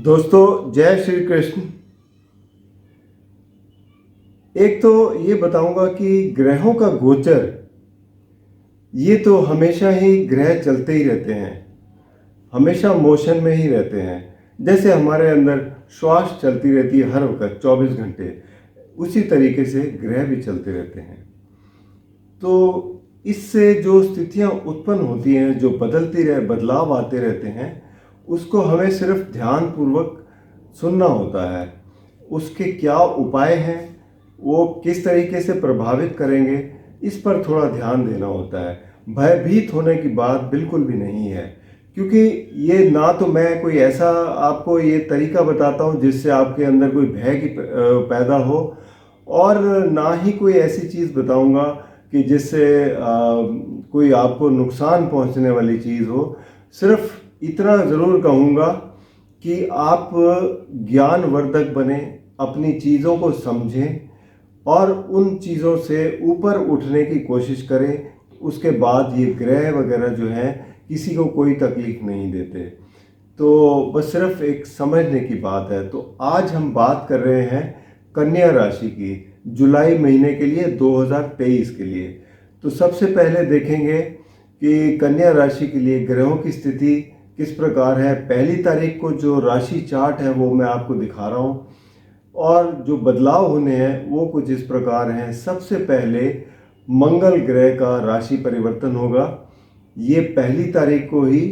दोस्तों जय श्री कृष्ण। एक तो ये बताऊंगा कि ग्रहों का गोचर ये तो हमेशा ही ग्रह चलते ही रहते हैं, हमेशा मोशन में ही रहते हैं। जैसे हमारे अंदर श्वास चलती रहती है हर वक्त 24 घंटे, उसी तरीके से ग्रह भी चलते रहते हैं। तो इससे जो स्थितियां उत्पन्न होती हैं, जो बदलाव आते रहते हैं, उसको हमें सिर्फ ध्यानपूर्वक सुनना होता है। उसके क्या उपाय हैं, वो किस तरीके से प्रभावित करेंगे, इस पर थोड़ा ध्यान देना होता है। भयभीत होने की बात बिल्कुल भी नहीं है, क्योंकि ये ना तो मैं कोई ऐसा आपको ये तरीका बताता हूँ जिससे आपके अंदर कोई भय की पैदा हो, और ना ही कोई ऐसी चीज़ बताऊँगा कि जिससे कोई आपको नुकसान पहुँचने वाली चीज़ हो। सिर्फ इतना ज़रूर कहूँगा कि आप ज्ञानवर्धक बने, अपनी चीज़ों को समझें और उन चीज़ों से ऊपर उठने की कोशिश करें। उसके बाद ये ग्रह वगैरह जो हैं किसी को कोई तकलीफ नहीं देते। तो बस सिर्फ एक समझने की बात है। तो आज हम बात कर रहे हैं कन्या राशि की, जुलाई महीने के लिए, 2023 के लिए। तो सबसे पहले देखेंगे कि कन्या राशि के लिए ग्रहों की स्थिति किस प्रकार है। पहली तारीख को जो राशि चार्ट है वो मैं आपको दिखा रहा हूँ, और जो बदलाव होने हैं वो कुछ इस प्रकार हैं। सबसे पहले मंगल ग्रह का राशि परिवर्तन होगा। ये पहली तारीख को ही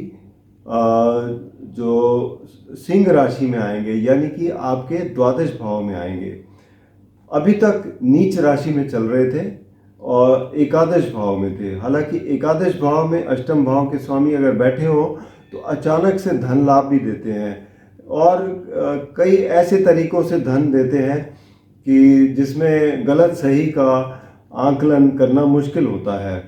जो सिंह राशि में आएंगे, यानी कि आपके द्वादश भाव में आएंगे। अभी तक नीच राशि में चल रहे थे और एकादश भाव में थे। हालांकि एकादश भाव में अष्टम भाव के स्वामी अगर बैठे हो तो अचानक से धन लाभ भी देते हैं, और कई ऐसे तरीकों से धन देते हैं कि जिसमें गलत सही का आंकलन करना मुश्किल होता है।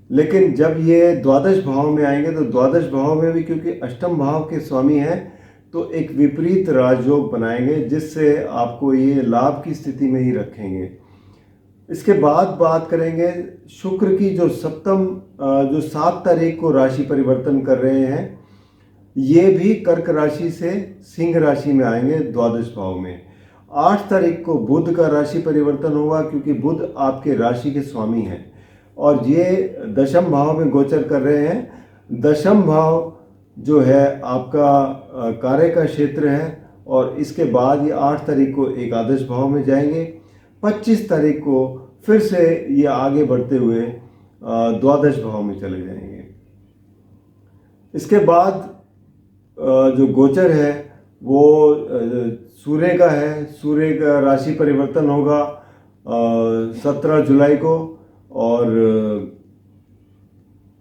लेकिन जब ये द्वादश भाव में आएंगे तो द्वादश भाव में भी, क्योंकि अष्टम भाव के स्वामी हैं, तो एक विपरीत राजयोग बनाएंगे जिससे आपको ये लाभ की स्थिति में ही रखेंगे। इसके बाद बात करेंगे शुक्र की, जो जो 7 तारीख को राशि परिवर्तन कर रहे हैं। ये भी कर्क राशि से सिंह राशि में आएंगे द्वादश भाव में। 8 तारीख को बुध का राशि परिवर्तन होगा, क्योंकि बुध आपके राशि के स्वामी हैं और ये दशम भाव में गोचर कर रहे हैं। दशम भाव जो है आपका कार्य का क्षेत्र है, और इसके बाद ये 8 तारीख को एकादश भाव में जाएंगे। 25 तारीख को फिर से ये आगे बढ़ते हुए द्वादश भाव में चले जाएंगे। इसके बाद जो गोचर है वो सूर्य का है। सूर्य का राशि परिवर्तन होगा 17 जुलाई को, और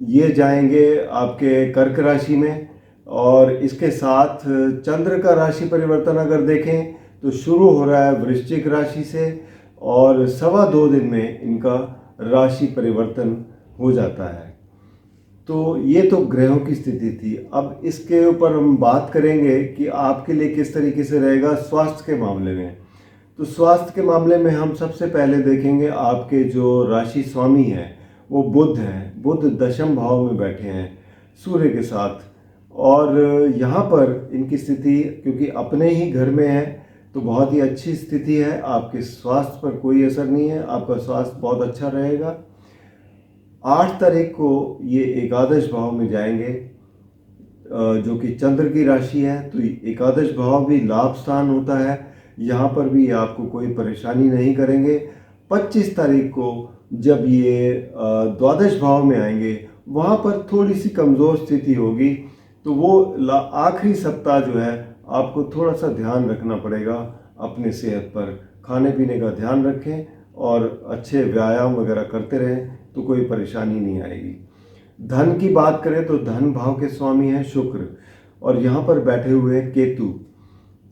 ये जाएंगे आपके कर्क राशि में। और इसके साथ चंद्र का राशि परिवर्तन अगर देखें तो शुरू हो रहा है वृश्चिक राशि से, और 2.25 दिन में इनका राशि परिवर्तन हो जाता है। तो ये तो ग्रहों की स्थिति थी। अब इसके ऊपर हम बात करेंगे कि आपके लिए किस तरीके से रहेगा स्वास्थ्य के मामले में। तो स्वास्थ्य के मामले में हम सबसे पहले देखेंगे आपके जो राशि स्वामी हैं वो बुध हैं। बुध दशम भाव में बैठे हैं सूर्य के साथ, और यहाँ पर इनकी स्थिति क्योंकि अपने ही घर में है तो बहुत ही अच्छी स्थिति है। आपके स्वास्थ्य पर कोई असर नहीं है, आपका स्वास्थ्य बहुत अच्छा रहेगा। 8 तारीख को ये एकादश भाव में जाएंगे, जो कि चंद्र की राशि है। तो एकादश भाव भी लाभ स्थान होता है, यहाँ पर भी आपको कोई परेशानी नहीं करेंगे। 25 तारीख को जब ये द्वादश भाव में आएंगे, वहाँ पर थोड़ी सी कमज़ोर स्थिति होगी। तो वो आखिरी सप्ताह जो है आपको थोड़ा सा ध्यान रखना पड़ेगा अपने सेहत पर। खाने पीने का ध्यान रखें और अच्छे व्यायाम वगैरह करते रहें तो कोई परेशानी नहीं आएगी। धन की बात करें तो धन भाव के स्वामी हैं शुक्र, और यहाँ पर बैठे हुए हैं केतु।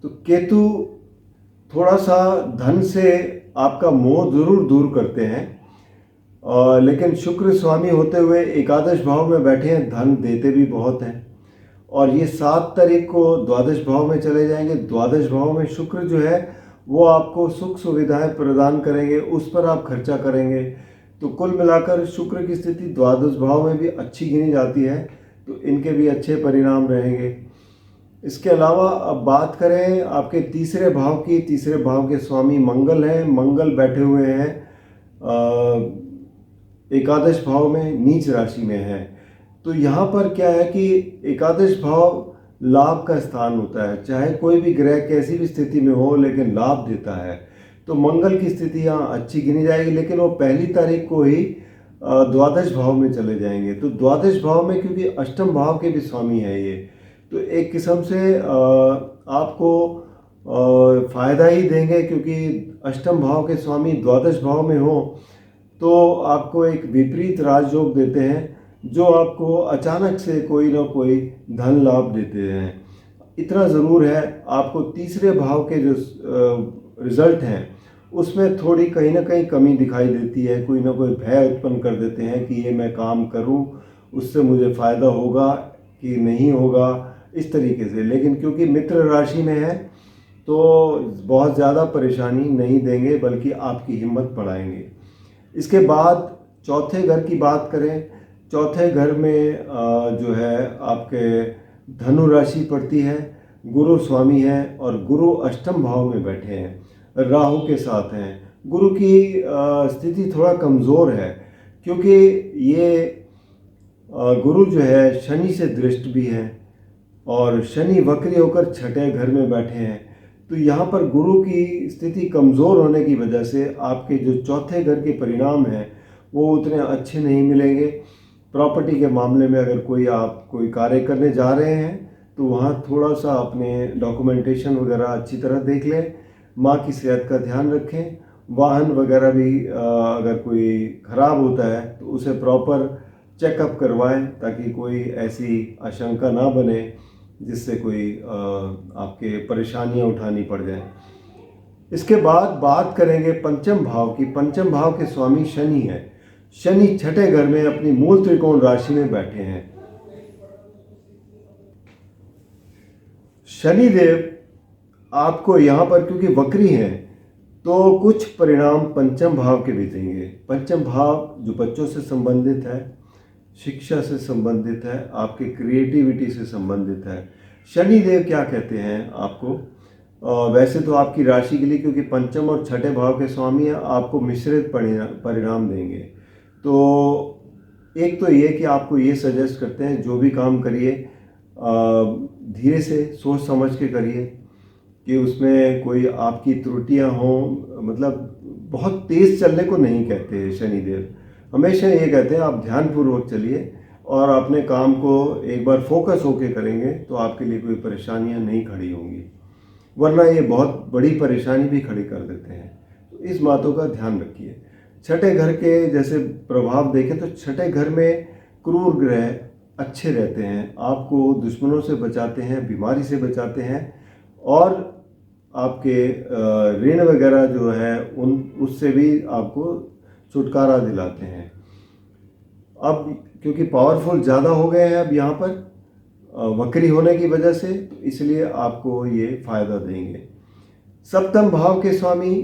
तो केतु थोड़ा सा धन से आपका मोह जरूर दूर करते हैं, लेकिन शुक्र स्वामी होते हुए एकादश भाव में बैठे हैं, धन देते भी बहुत हैं। और ये 7 तारीख को द्वादश भाव में चले जाएंगे। द्वादश भाव में शुक्र जो है वो आपको सुख सुविधाएं प्रदान करेंगे, उस पर आप खर्चा करेंगे। तो कुल मिलाकर शुक्र की स्थिति द्वादश भाव में भी अच्छी गिनी जाती है, तो इनके भी अच्छे परिणाम रहेंगे। इसके अलावा अब बात करें आपके तीसरे भाव की। तीसरे भाव के स्वामी मंगल हैं। मंगल बैठे हुए हैं एकादश भाव में, नीच राशि में है। तो यहाँ पर क्या है कि एकादश भाव लाभ का स्थान होता है, चाहे कोई भी ग्रह कैसी भी स्थिति में हो लेकिन लाभ देता है। तो मंगल की स्थिति यहाँ अच्छी गिनी जाएगी, लेकिन वो 1 तारीख को ही द्वादश भाव में चले जाएंगे। तो द्वादश भाव में, क्योंकि अष्टम भाव के भी स्वामी है ये, तो एक किस्म से आपको फायदा ही देंगे, क्योंकि अष्टम भाव के स्वामी द्वादश भाव में हो तो आपको एक विपरीत राजयोग देते हैं, जो आपको अचानक से कोई ना कोई धन लाभ देते हैं। इतना ज़रूर है, आपको तीसरे भाव के जो रिजल्ट हैं उसमें थोड़ी कहीं ना कहीं कमी दिखाई देती है। कोई ना कोई भय उत्पन्न कर देते हैं कि ये मैं काम करूं, उससे मुझे फ़ायदा होगा कि नहीं होगा, इस तरीके से। लेकिन क्योंकि मित्र राशि में है तो बहुत ज़्यादा परेशानी नहीं देंगे, बल्कि आपकी हिम्मत बढ़ाएंगे। इसके बाद चौथे घर की बात करें। चौथे घर में जो है आपके धनु राशि पड़ती है, गुरु स्वामी है और गुरु अष्टम भाव में बैठे हैं, राहु के साथ हैं। गुरु की स्थिति थोड़ा कमज़ोर है, क्योंकि ये गुरु जो है शनि से दृष्ट भी है और शनि वक्री होकर छठे घर में बैठे हैं। तो यहाँ पर गुरु की स्थिति कमज़ोर होने की वजह से आपके जो चौथे घर के परिणाम हैं वो उतने अच्छे नहीं मिलेंगे। प्रॉपर्टी के मामले में अगर आप कोई कार्य करने जा रहे हैं तो वहाँ थोड़ा सा अपने डॉक्यूमेंटेशन वगैरह अच्छी तरह देख लें। माँ की सेहत का ध्यान रखें। वाहन वगैरह भी अगर कोई ख़राब होता है तो उसे प्रॉपर चेकअप करवाएं, ताकि कोई ऐसी आशंका ना बने जिससे कोई आपके परेशानियां उठानी पड़ जाएं। इसके बाद बात करेंगे पंचम भाव की। पंचम भाव के स्वामी शनि है। शनि छठे घर में अपनी मूल त्रिकोण राशि में बैठे हैं। शनिदेव आपको यहाँ पर क्योंकि वक्री हैं तो कुछ परिणाम पंचम भाव के भी देंगे। पंचम भाव जो बच्चों से संबंधित है, शिक्षा से संबंधित है, आपके क्रिएटिविटी से संबंधित है। शनिदेव क्या कहते हैं आपको, वैसे तो आपकी राशि के लिए, क्योंकि पंचम और छठे भाव के स्वामी हैं, आपको मिश्रित परिणाम देंगे। तो एक तो ये कि आपको ये सजेस्ट करते हैं जो भी काम करिए धीरे से सोच समझ के करिए, कि उसमें कोई आपकी त्रुटियां हों। मतलब बहुत तेज़ चलने को नहीं कहते हैं शनिदेव, हमेशा ये कहते हैं आप ध्यानपूर्वक चलिए और अपने काम को एक बार फोकस होके करेंगे तो आपके लिए कोई परेशानियां नहीं खड़ी होंगी, वरना ये बहुत बड़ी परेशानी भी खड़ी कर देते हैं। तो इस बातों का ध्यान रखिए। छठे घर के जैसे प्रभाव देखें तो छठे घर में क्रूर ग्रह अच्छे रहते हैं, आपको दुश्मनों से बचाते हैं, बीमारी से बचाते हैं और आपके ऋण वगैरह जो है उससे भी आपको छुटकारा दिलाते हैं। अब क्योंकि पावरफुल ज़्यादा हो गए हैं अब यहाँ पर वक्री होने की वजह से, तो इसलिए आपको ये फायदा देंगे। सप्तम भाव के स्वामी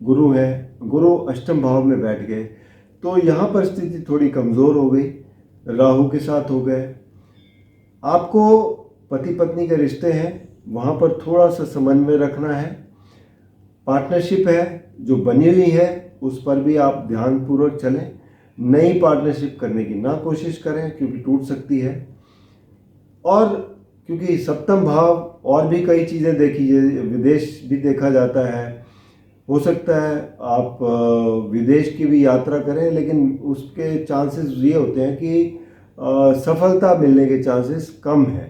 गुरु हैं। गुरु अष्टम भाव में बैठ गए तो यहाँ पर स्थिति थोड़ी कमज़ोर हो गई, राहु के साथ हो गए। आपको पति पत्नी के रिश्ते हैं, वहाँ पर थोड़ा सा समन्वय रखना है। पार्टनरशिप है जो बनी हुई है उस पर भी आप ध्यानपूर्वक चलें। नई पार्टनरशिप करने की ना कोशिश करें, क्योंकि टूट सकती है। और क्योंकि सप्तम भाव और भी कई चीज़ें देखी, विदेश भी देखा जाता है, हो सकता है आप विदेश की भी यात्रा करें, लेकिन उसके चांसेस ये होते हैं कि सफलता मिलने के चांसेस कम हैं।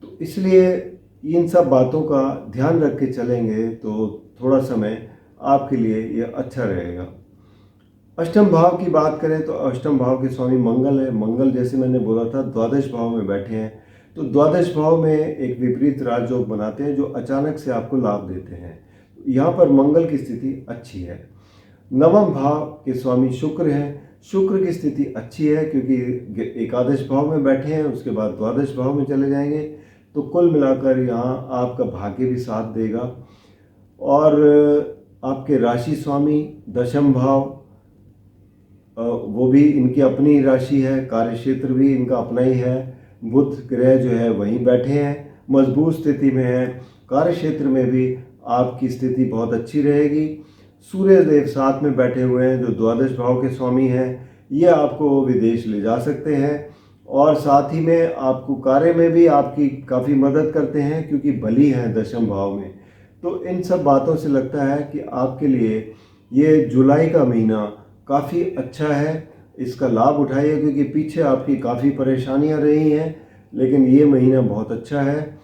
तो इसलिए इन सब बातों का ध्यान रख के चलेंगे तो थोड़ा समय आपके लिए ये अच्छा रहेगा। अष्टम भाव की बात करें तो अष्टम भाव के स्वामी मंगल है। मंगल जैसे मैंने बोला था द्वादश भाव में बैठे हैं, तो द्वादश भाव में एक विपरीत राजयोग बनाते हैं जो अचानक से आपको लाभ देते हैं। यहाँ पर मंगल की स्थिति अच्छी है। नवम भाव के स्वामी शुक्र हैं। शुक्र की स्थिति अच्छी है क्योंकि एकादश भाव में बैठे हैं, उसके बाद द्वादश भाव में चले जाएंगे। तो कुल मिलाकर यहाँ आपका भाग्य भी साथ देगा। और आपके राशि स्वामी दशम भाव, वो भी इनकी अपनी राशि है, कार्य क्षेत्र भी इनका अपना ही है। बुध ग्रह जो है वहीं बैठे हैं मजबूत स्थिति में हैं। कार्य क्षेत्र में भी आपकी स्थिति बहुत अच्छी रहेगी। सूर्य देव साथ में बैठे हुए हैं जो द्वादश भाव के स्वामी हैं, ये आपको विदेश ले जा सकते हैं और साथ ही में आपको कार्य में भी आपकी काफ़ी मदद करते हैं क्योंकि बली हैं दशम भाव में। तो इन सब बातों से लगता है कि आपके लिए ये जुलाई का महीना काफ़ी अच्छा है। इसका लाभ उठाइए क्योंकि पीछे आपकी काफ़ी परेशानियां रही हैं, लेकिन ये महीना बहुत अच्छा है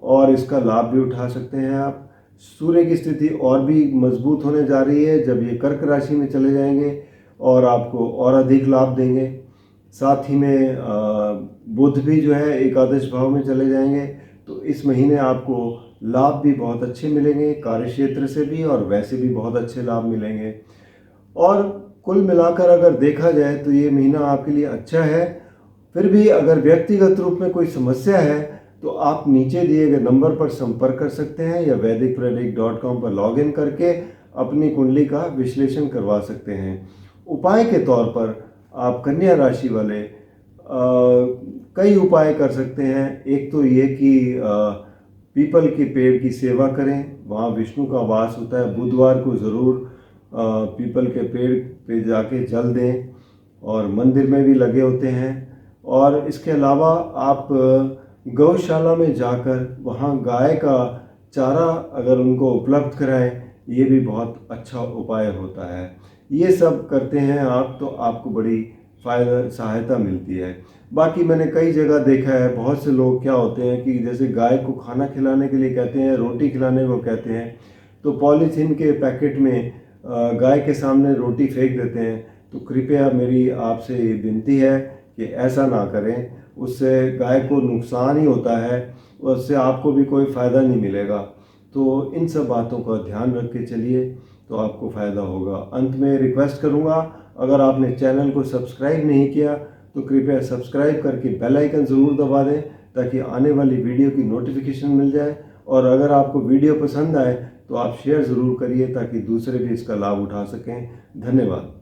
और इसका लाभ भी उठा सकते हैं आप। सूर्य की स्थिति और भी मजबूत होने जा रही है जब ये कर्क राशि में चले जाएंगे और आपको और अधिक लाभ देंगे। साथ ही में बुध भी जो है एकादश भाव में चले जाएंगे, तो इस महीने आपको लाभ भी बहुत अच्छे मिलेंगे, कार्य क्षेत्र से भी और वैसे भी बहुत अच्छे लाभ मिलेंगे। और कुल मिलाकर अगर देखा जाए तो ये महीना आपके लिए अच्छा है। फिर भी अगर व्यक्तिगत रूप में कोई समस्या है तो आप नीचे दिए गए नंबर पर संपर्क कर सकते हैं या vedicpredict.com पर लॉगिन करके अपनी कुंडली का विश्लेषण करवा सकते हैं। उपाय के तौर पर आप कन्या राशि वाले कई उपाय कर सकते हैं। एक तो ये कि पीपल के पेड़ की सेवा करें, वहाँ विष्णु का वास होता है। बुधवार को ज़रूर पीपल के पेड़ पे जाके जल दें और मंदिर में भी लगे होते हैं। और इसके अलावा आप गौशाला में जाकर वहाँ गाय का चारा अगर उनको उपलब्ध कराएं, ये भी बहुत अच्छा उपाय होता है। ये सब करते हैं आप तो आपको बड़ी सहायता मिलती है। बाकी मैंने कई जगह देखा है, बहुत से लोग क्या होते हैं कि जैसे गाय को खाना खिलाने के लिए कहते हैं, रोटी खिलाने को कहते हैं, तो पॉलीथीन के पैकेट में गाय के सामने रोटी फेंक देते हैं। तो कृपया मेरी आपसे ये विनती है कि ऐसा ना करें, उससे गाय को नुकसान ही होता है, उससे आपको भी कोई फ़ायदा नहीं मिलेगा। तो इन सब बातों का ध्यान रख के चलिए तो आपको फ़ायदा होगा। अंत में रिक्वेस्ट करूँगा, अगर आपने चैनल को सब्सक्राइब नहीं किया तो कृपया सब्सक्राइब करके बेल आइकन ज़रूर दबा दें ताकि आने वाली वीडियो की नोटिफिकेशन मिल जाए। और अगर आपको वीडियो पसंद आए तो आप शेयर ज़रूर करिए ताकि दूसरे भी इसका लाभ उठा सकें। धन्यवाद।